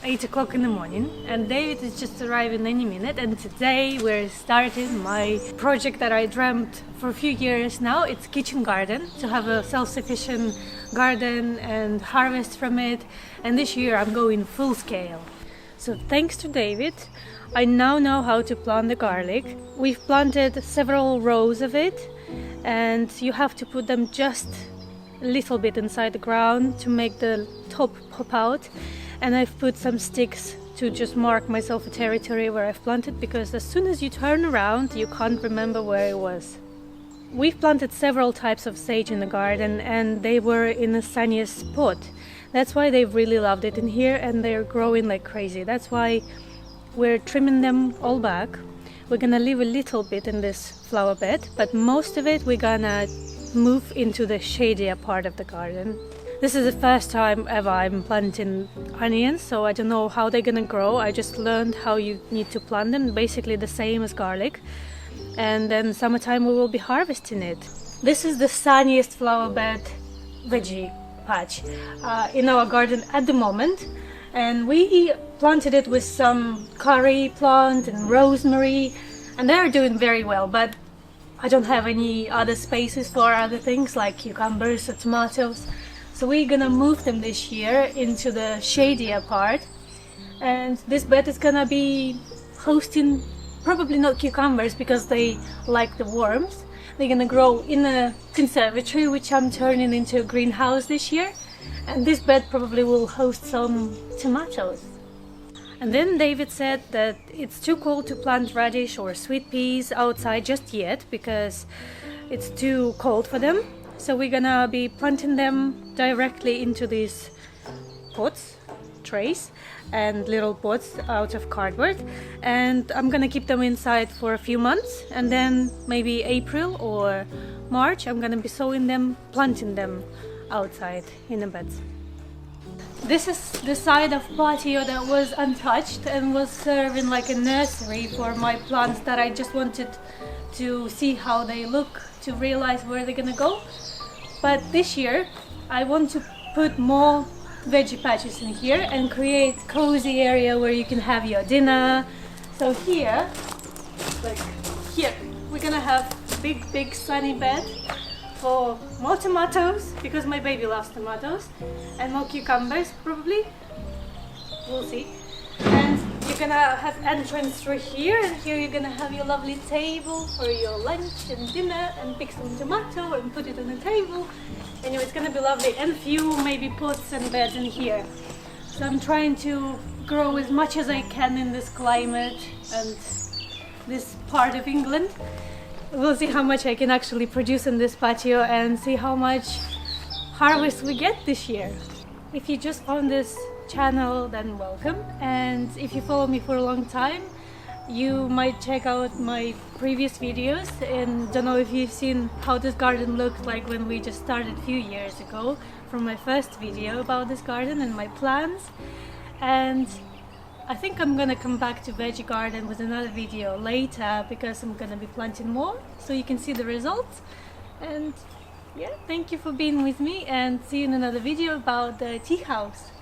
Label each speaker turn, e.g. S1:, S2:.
S1: 8 o'clock in the morning and David is just arriving any minute, and today we're starting my project that I dreamt for a few years now. It's kitchen garden, to have a self-sufficient garden and harvest from it, and this year I'm going full scale. So thanks to David, I now know how to plant the garlic. We've planted several rows of it and you have to put them just a little bit inside the ground to make the top pop out, and I've put some sticks to just mark myself a territory where I've planted, because as soon as you turn around you can't remember where it was. We've planted several types of sage in the garden and they were in the sunniest spot. That's why they've really loved it in here and they're growing like crazy. That's why we're trimming them all back. We're gonna leave a little bit in this flower bed, but most of it we're gonna move into the shadier part of the garden. This is the first time ever I'm planting onions, so I don't know how they're gonna grow. I just learned how you need to plant them, basically the same as garlic. And then summertime we will be harvesting it. This is the sunniest flower bed veggie patch in our garden at the moment, and we planted it with some curry plant and rosemary, and they're doing very well, but I don't have any other spaces for other things like cucumbers or tomatoes, so we're gonna move them this year into the shadier part. And this bed is gonna be hosting probably not cucumbers because they like the warmth. They're gonna grow in a conservatory which I'm turning into a greenhouse this year, and this bed probably will host some tomatoes. And then David said that it's too cold to plant radish or sweet peas outside just yet because it's too cold for them. So we're gonna be planting them directly into these pots, trays and little pots out of cardboard, and I'm gonna keep them inside for a few months, and then maybe April or March I'm gonna be sowing them, planting them outside in the beds. This is the side of patio that was untouched and was serving like a nursery for my plants that I just wanted to see how they look, to realize where they're gonna go. But this year I want to put more veggie patches in here and create cozy area where you can have your dinner. So here, like here, we're gonna have big sunny bed for more tomatoes because my baby loves tomatoes, and more cucumbers probably, we'll see. And you're gonna have entrance through here, and here you're gonna have your lovely table for your lunch and dinner, and pick some tomato and put it on the table. Anyway, it's gonna be lovely, and few maybe pots and beds in here. So I'm trying to grow as much as I can in this climate and this part of England. We'll see how much I can actually produce in this patio and see how much harvest we get this year. If you just found this channel, then welcome, and if you follow me for a long time you might check out my previous videos, and don't know if you've seen how this garden looked like when we just started a few years ago, from my first video about this garden and my plans. And I think I'm gonna come back to veggie garden with another video later because I'm gonna be planting more so you can see the results. And yeah, thank you for being with me, and see you in another video about the tea house.